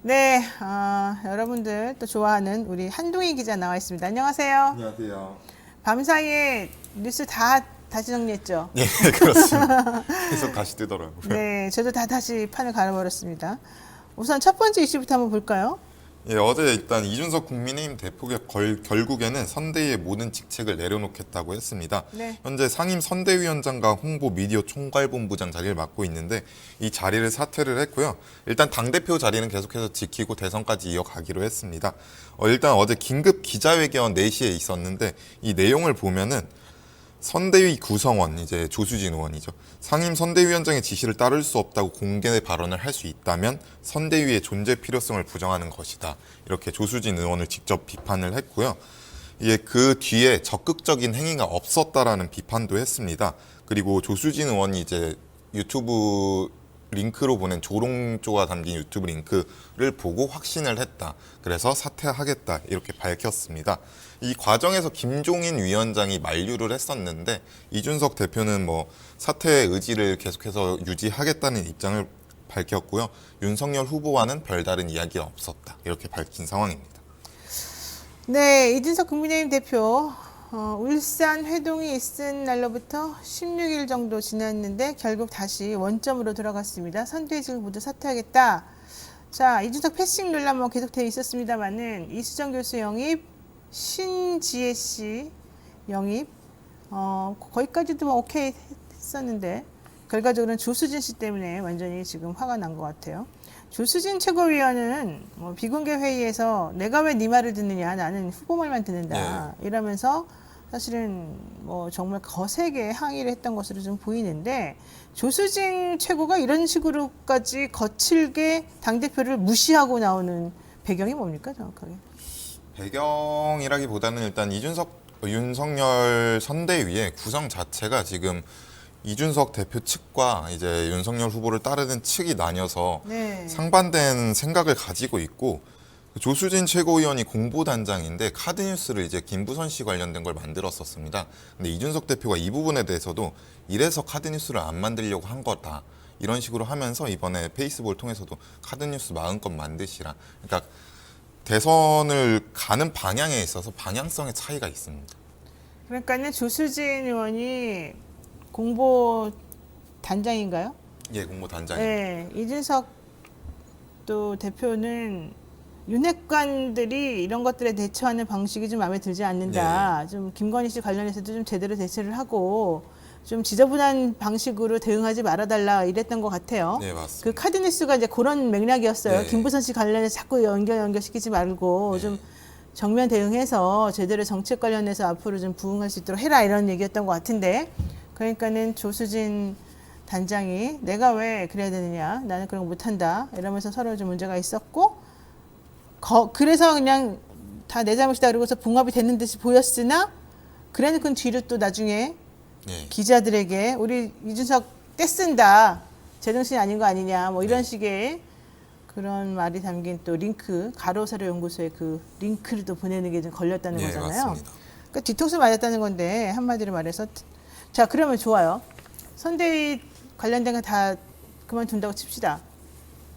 네, 여러분들 또 좋아하는 우리 한동희 기자 나와 있습니다. 안녕하세요. 안녕하세요. 밤사이에 뉴스 다 다시 정리했죠? 예, 그렇습니다. 계속 다시 뜨더라고요. 네, 저도 다 다시 판을 갈아버렸습니다. 우선 첫 번째 이슈부터 한번 볼까요? 예, 어제 일단 이준석 국민의힘 대표가 결국에는 선대위의 모든 직책을 내려놓겠다고 했습니다. 네. 현재 상임 선대위원장과 홍보 미디어 총괄본부장 자리를 맡고 있는데 이 자리를 사퇴를 했고요. 일단 당대표 자리는 계속해서 지키고 대선까지 이어가기로 했습니다. 일단 어제 긴급 기자회견 4시에 있었는데 이 내용을 보면은 선대위 구성원, 이제 조수진 의원이죠. 상임 선대위원장의 지시를 따를 수 없다고 공개 발언을 할 수 있다면 선대위의 존재 필요성을 부정하는 것이다. 이렇게 조수진 의원을 직접 비판을 했고요. 이게 그 뒤에 적극적인 행위가 없었다라는 비판도 했습니다. 그리고 조수진 의원이 이제 유튜브 링크로 보낸 조롱조가 담긴 유튜브 링크를 보고 확신을 했다. 그래서 사퇴하겠다. 이렇게 밝혔습니다. 이 과정에서 김종인 위원장이 만류를 했었는데 이준석 대표는 뭐 사퇴의 의지를 계속해서 유지하겠다는 입장을 밝혔고요. 윤석열 후보와는 별다른 이야기가 없었다. 이렇게 밝힌 상황입니다. 네, 이준석 국민의힘 대표 울산 회동이 있은 날로부터 16일 정도 지났는데 결국 다시 원점으로 돌아갔습니다. 선대위직을 모두 사퇴하겠다. 자, 이준석 패싱 논란 뭐 계속되어 있었습니다만은 이수정 교수 영입, 신지혜 씨 영입, 거기까지도 뭐 오케이 했었는데 결과적으로는 조수진 씨 때문에 완전히 지금 화가 난 것 같아요. 조수진 최고위원은 뭐 비공개 회의에서 내가 왜 네 말을 듣느냐, 나는 후보 말만 듣는다 이러면서 사실은 뭐 정말 거세게 항의를 했던 것으로 좀 보이는데 조수진 최고가 이런 식으로까지 거칠게 당대표를 무시하고 나오는 배경이 뭡니까 정확하게? 배경이라기보다는 일단 윤석열 선대위의 구성 자체가 지금 이준석 대표 측과 이제 윤석열 후보를 따르는 측이 나뉘어서 상반된 생각을 가지고 있고 조수진 최고위원이 공보단장인데 카드뉴스를 이제 김부선 씨 관련된 걸 만들었었습니다. 근데 이준석 대표가 이 부분에 대해서도 이래서 카드뉴스를 안 만들려고 한 거다. 이런 식으로 하면서 이번에 페이스북을 통해서도 카드뉴스 마음껏 만드시라. 그러니까 대선을 가는 방향에 있어서 방향성의 차이가 있습니다. 그러니까는 조수진 의원이 공보 단장인가요? 예, 공보단장. 네, 이준석 또 대표는 윤핵관들이 이런 것들에 대처하는 방식이 좀 마음에 들지 않는다. 좀 김건희 씨 관련해서도 좀 제대로 대처를 하고 좀 지저분한 방식으로 대응하지 말아달라 이랬던 것 같아요. 네, 맞습니다. 그 카드뉴스가 이제 그런 맥락이었어요. 네. 김부선 씨 관련해서 자꾸 연결시키지 말고 좀 정면 대응해서 제대로 정책 관련해서 앞으로 좀 부응할 수 있도록 해라 이런 얘기였던 것 같은데 그러니까는 조수진 단장이 내가 왜 그래야 되느냐 나는 그런 거 못한다 이러면서 서로 좀 문제가 있었고 그래서 그냥 다 내 잘못이다 그러고서 봉합이 됐는 듯이 보였으나 그래놓고 뒤로 또 나중에 기자들에게 우리 이준석 떼쓴다 제정신이 아닌 거 아니냐 뭐 이런 식의 그런 말이 담긴 또 링크 가로세로 연구소에 그 링크를 또 보내는 게 좀 걸렸다는 거잖아요. 맞습니다. 그러니까 뒤통수 맞았다는 건데 한마디로 말해서 자 그러면 좋아요. 선대위 관련된 거 다 그만둔다고 칩시다.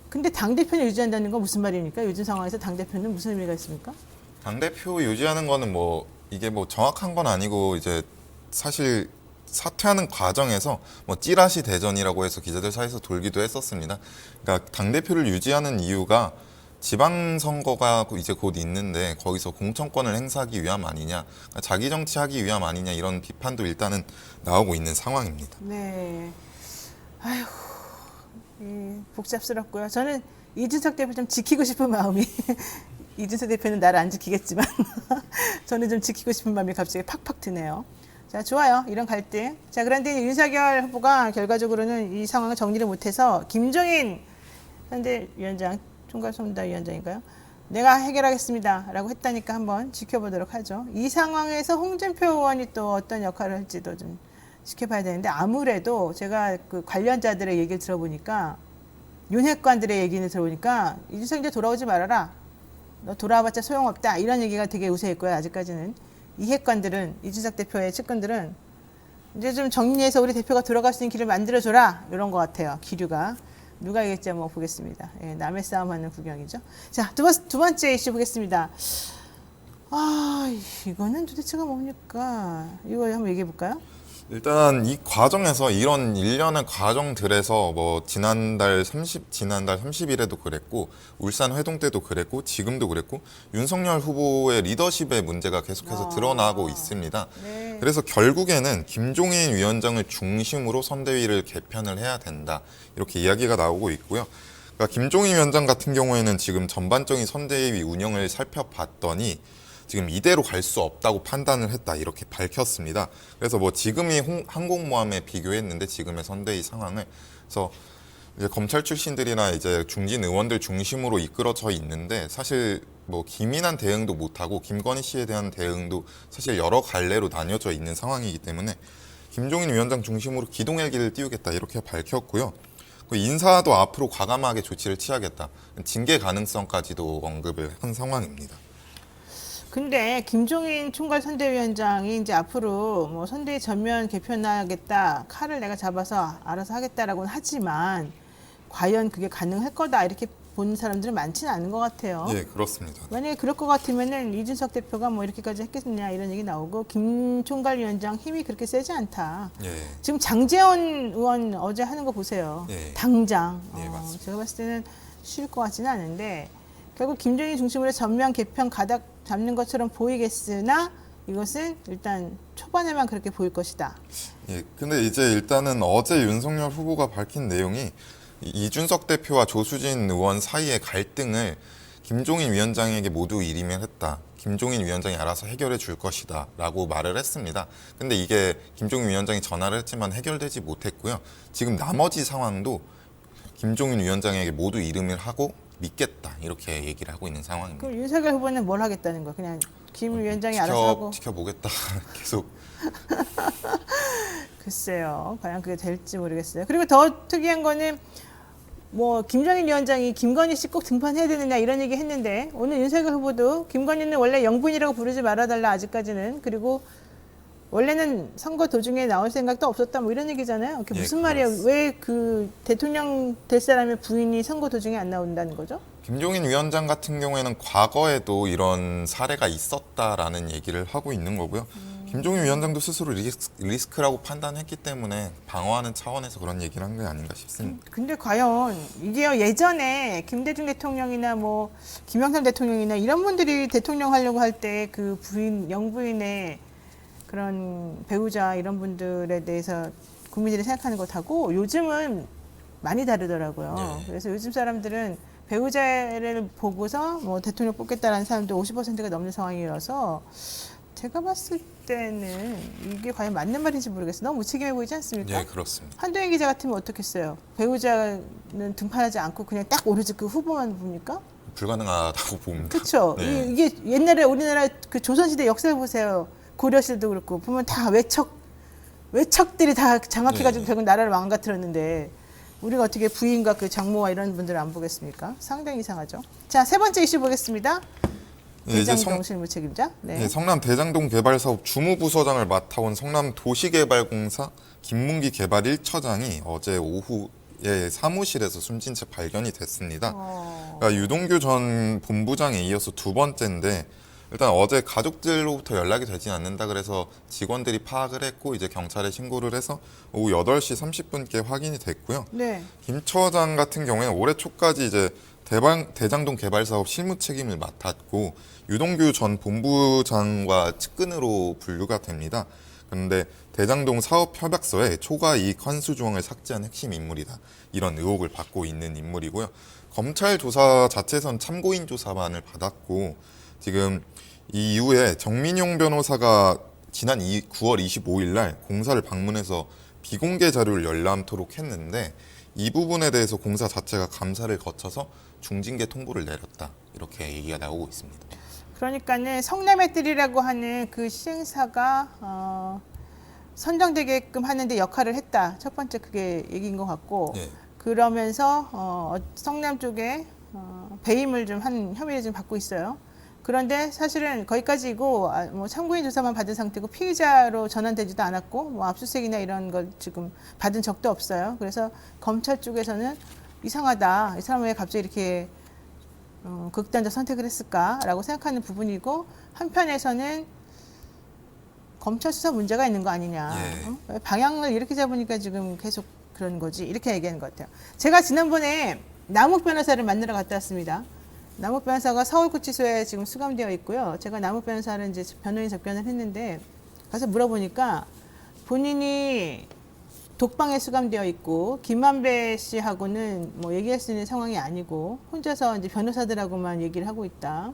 근데 당대표는 유지한다는 건 무슨 말입니까? 요즘 상황에서 당대표는 무슨 의미가 있습니까? 당대표 유지하는 거는 뭐 이게 뭐 정확한 건 아니고 이제 사실 사퇴하는 과정에서 뭐 찌라시 대전이라고 해서 기자들 사이에서 돌기도 했었습니다. 그러니까 당대표를 유지하는 이유가 지방선거가 이제 곧 있는데 거기서 공천권을 행사하기 위함 아니냐, 그러니까 자기 정치하기 위함 아니냐 이런 비판도 일단은 나오고 있는 상황입니다. 네. 아휴, 복잡스럽고요. 저는 이준석 대표 좀 지키고 싶은 마음이 이준석 대표는 나를 안 지키겠지만 저는 좀 지키고 싶은 마음이 갑자기 팍팍 드네요. 자, 좋아요. 이런 갈등. 자, 그런데 윤석열 후보가 결과적으로는 이 상황을 정리를 못해서 김종인 현대 위원장, 총괄선대위원장인가요? 내가 해결하겠습니다. 라고 했다니까 한번 지켜보도록 하죠. 이 상황에서 홍준표 의원이 또 어떤 역할을 할지도 좀 지켜봐야 되는데 아무래도 제가 그 관련자들의 얘기를 들어보니까 윤핵관들의 얘기를 들어보니까 이준석 이제 돌아오지 말아라. 너 돌아와봤자 소용없다. 이런 얘기가 되게 우세했고요. 아직까지는. 이핵관들은 이준석 대표의 측근들은 이제 좀 정리해서 우리 대표가 돌아갈 수 있는 길을 만들어줘라. 이런 것 같아요. 기류가. 누가 이길지 한번 보겠습니다. 예, 남의 싸움하는 구경이죠. 자, 두 번째 이슈 보겠습니다. 아, 이거는 도대체가 뭡니까? 이거 한번 얘기해 볼까요? 일단 이 과정에서 이런 일련의 과정들에서 뭐 지난달 30일에도 그랬고 울산 회동 때도 그랬고 지금도 그랬고 윤석열 후보의 리더십의 문제가 계속해서 드러나고 있습니다. 네. 그래서 결국에는 김종인 위원장을 중심으로 선대위를 개편을 해야 된다. 이렇게 이야기가 나오고 있고요. 그러니까 김종인 위원장 같은 경우에는 지금 전반적인 선대위 운영을 살펴봤더니 지금 이대로 갈 수 없다고 판단을 했다 이렇게 밝혔습니다. 그래서 뭐 지금이 항공모함에 비교했는데 지금의 선대위 상황을 그래서 이제 검찰 출신들이나 이제 중진 의원들 중심으로 이끌어져 있는데 사실 뭐 기민한 대응도 못하고 김건희 씨에 대한 대응도 사실 여러 갈래로 나뉘어져 있는 상황이기 때문에 김종인 위원장 중심으로 기동헬기를 띄우겠다 이렇게 밝혔고요. 인사도 앞으로 과감하게 조치를 취하겠다 징계 가능성까지도 언급을 한 상황입니다. 근데 김종인 총괄 선대위원장이 이제 앞으로 뭐 선대위 전면 개편하겠다, 칼을 내가 잡아서 알아서 하겠다라고는 하지만 과연 그게 가능할 거다 이렇게 보는 사람들은 많지는 않은 것 같아요. 예, 그렇습니다. 만약에 그럴 것 같으면은 이준석 대표가 뭐 이렇게까지 했겠느냐 이런 얘기 나오고 김 총괄 위원장 힘이 그렇게 세지 않다. 예. 지금 장제원 의원 어제 하는 거 보세요. 예. 당장. 예, 맞습니다. 제가 봤을 때는 쉬울 것 같지는 않은데 결국 김종인 중심으로 전면 개편 가닥 잡는 것처럼 보이겠으나 이것은 일단 초반에만 그렇게 보일 것이다. 예, 근데 이제 일단은 어제 윤석열 후보가 밝힌 내용이 이준석 대표와 조수진 의원 사이의 갈등을 김종인 위원장에게 모두 일임했다. 김종인 위원장이 알아서 해결해 줄 것이다 라고 말을 했습니다. 근데 이게 김종인 위원장이 전화를 했지만 해결되지 못했고요. 지금 나머지 상황도 김종인 위원장에게 모두 일임을 하고 믿겠다 이렇게 얘기를 하고 있는 상황입니다. 그럼 윤석열 후보는 뭘 하겠다는 거야? 그냥 김 위원장이 알아서 하고. 지켜보겠다 계속. 글쎄요. 과연 그게 될지 모르겠어요. 그리고 더 특이한 거는 뭐 김종인 위원장이 김건희 씨 꼭 등판해야 되느냐 이런 얘기 했는데 오늘 윤석열 후보도 김건희는 원래 영부인이라고 부르지 말아달라 아직까지는. 그리고 원래는 선거 도중에 나올 생각도 없었다 뭐 이런 얘기잖아요. 그게 예, 무슨 말이에요? 그렇습니다. 왜 그 대통령 될 사람의 부인이 선거 도중에 안 나온다는 거죠? 김종인 위원장 같은 경우에는 과거에도 이런 사례가 있었다라는 얘기를 하고 있는 거고요. 김종인 위원장도 스스로 리스크라고 판단했기 때문에 방어하는 차원에서 그런 얘기를 한 게 아닌가 싶습니다. 근데 과연 이게 예전에 김대중 대통령이나 뭐 김영삼 대통령이나 이런 분들이 대통령 하려고 할 때 그 부인, 영부인의 그런 배우자 이런 분들에 대해서 국민들이 생각하는 것하고 요즘은 많이 다르더라고요. 네. 그래서 요즘 사람들은 배우자를 보고서 뭐 대통령 뽑겠다라는 사람도 50%가 넘는 상황이어서 제가 봤을 때는 이게 과연 맞는 말인지 모르겠어요. 너무 무책임해 보이지 않습니까? 예, 그렇습니다. 한동희 기자 같으면 어떻겠어요? 배우자는 등판하지 않고 그냥 딱 오로지 그 후보만 봅니까? 불가능하다고 봅니다. 그렇죠. 네. 이게 옛날에 우리나라 그 조선시대 역사를 보세요. 고려시대도 그렇고 보면 다 외척들이 다 장악해가지고 네. 결국 나라를 망가뜨렸는데 우리가 어떻게 부인과 그 장모와 이런 분들을 안 보겠습니까? 상당히 이상하죠. 자, 세 번째 이슈 보겠습니다. 예, 이제 대장동 실무 책임자. 네. 예, 성남 대장동 개발 사업 주무부서장을 맡아온 성남 도시개발공사 김문기 개발 1처장이 어제 오후에 사무실에서 숨진 채 발견이 됐습니다. 그러니까 유동규 전 본부장에 이어서 두 번째인데 일단 어제 가족들로부터 연락이 되진 않는다 그래서 직원들이 파악을 했고 이제 경찰에 신고를 해서 오후 8시 30분께 확인이 됐고요. 네. 김 처장 같은 경우에는 올해 초까지 이제 대장동 개발 사업 실무 책임을 맡았고 유동규 전 본부장과 측근으로 분류가 됩니다. 그런데 대장동 사업 협약서에 초과 이익 환수 조항을 삭제한 핵심 인물이다. 이런 의혹을 받고 있는 인물이고요. 검찰 조사 자체선 참고인 조사만을 받았고 지금 이 이후에 정민용 변호사가 지난 9월 25일 날 공사를 방문해서 비공개 자료를 열람토록 했는데 이 부분에 대해서 공사 자체가 감사를 거쳐서 중징계 통보를 내렸다. 이렇게 얘기가 나오고 있습니다. 그러니까는 성남의뜰이라고 하는 그 시행사가 선정되게끔 하는데 역할을 했다. 첫 번째 그게 얘기인 것 같고 예. 그러면서 성남 쪽에 배임을 좀 한 혐의를 좀 받고 있어요. 그런데 사실은 거기까지고 뭐 참고인 조사만 받은 상태고 피의자로 전환되지도 않았고 뭐 압수수색이나 이런 걸 지금 받은 적도 없어요. 그래서 검찰 쪽에서는 이상하다. 이 사람은 왜 갑자기 이렇게 극단적 선택을 했을까라고 생각하는 부분이고, 한편에서는 검찰 수사 문제가 있는 거 아니냐. 예. 방향을 이렇게 잡으니까 지금 계속 그런 거지. 이렇게 얘기하는 것 같아요. 제가 지난번에 남욱 변호사를 만나러 갔다 왔습니다. 남욱 변호사가 서울구치소에 지금 수감되어 있고요. 제가 남욱 변호사를 이제 변호인 접견을 했는데, 가서 물어보니까 본인이 독방에 수감되어 있고 김만배 씨하고는 뭐 얘기할 수 있는 상황이 아니고 혼자서 이제 변호사들하고만 얘기를 하고 있다.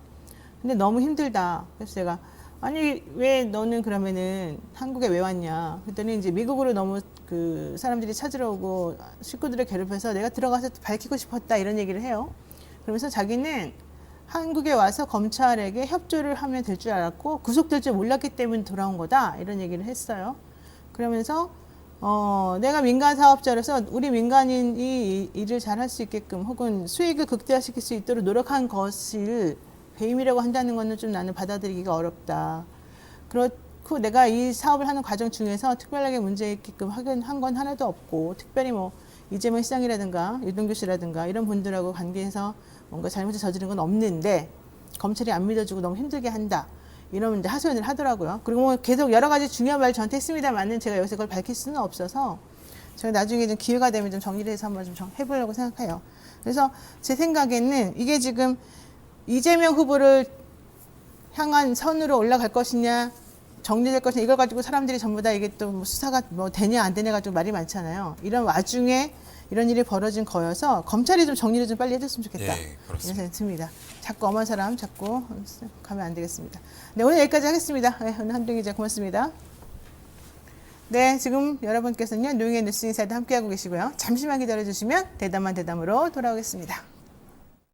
근데 너무 힘들다. 그래서 제가 아니 왜 너는 그러면은 한국에 왜 왔냐? 그랬더니 이제 미국으로 너무 그 사람들이 찾으러 오고 식구들을 괴롭혀서 내가 들어가서 밝히고 싶었다 이런 얘기를 해요. 그러면서 자기는 한국에 와서 검찰에게 협조를 하면 될 줄 알았고 구속될 줄 몰랐기 때문에 돌아온 거다 이런 얘기를 했어요. 그러면서 내가 민간 사업자로서 우리 민간인이 일을 잘할 수 있게끔 혹은 수익을 극대화시킬 수 있도록 노력한 것을 배임이라고 한다는 것은 좀 나는 받아들이기가 어렵다. 그렇고 내가 이 사업을 하는 과정 중에서 특별하게 문제 있게끔 한 건 하나도 없고 특별히 뭐 이재명 시장이라든가 유동규 씨라든가 이런 분들하고 관계해서 뭔가 잘못을 저지른 건 없는데 검찰이 안 믿어주고 너무 힘들게 한다. 이러면 이제 하소연을 하더라고요. 그리고 뭐 계속 여러 가지 중요한 말 저한테 했습니다만은 제가 여기서 그걸 밝힐 수는 없어서 제가 나중에 좀 기회가 되면 좀 정리를 해서 한번 좀 해보려고 생각해요. 그래서 제 생각에는 이게 지금 이재명 후보를 향한 선으로 올라갈 것이냐 정리될 것이냐 이걸 가지고 사람들이 전부 다 이게 또 뭐 수사가 뭐 되냐 안 되냐 가지고 말이 많잖아요. 이런 와중에 이런 일이 벌어진 거여서 검찰이 좀 정리를 좀 빨리 해줬으면 좋겠다. 예, 그렇습니다. 이런 생각이 듭니다. 자꾸 엄한 사람 자꾸 가면 안 되겠습니다. 네, 오늘 여기까지 하겠습니다. 네, 오늘 한동희 기자 고맙습니다. 네, 지금 여러분께서는요, 노영의 뉴스 인사이드 함께하고 계시고요. 잠시만 기다려주시면 대담한 대담으로 돌아오겠습니다.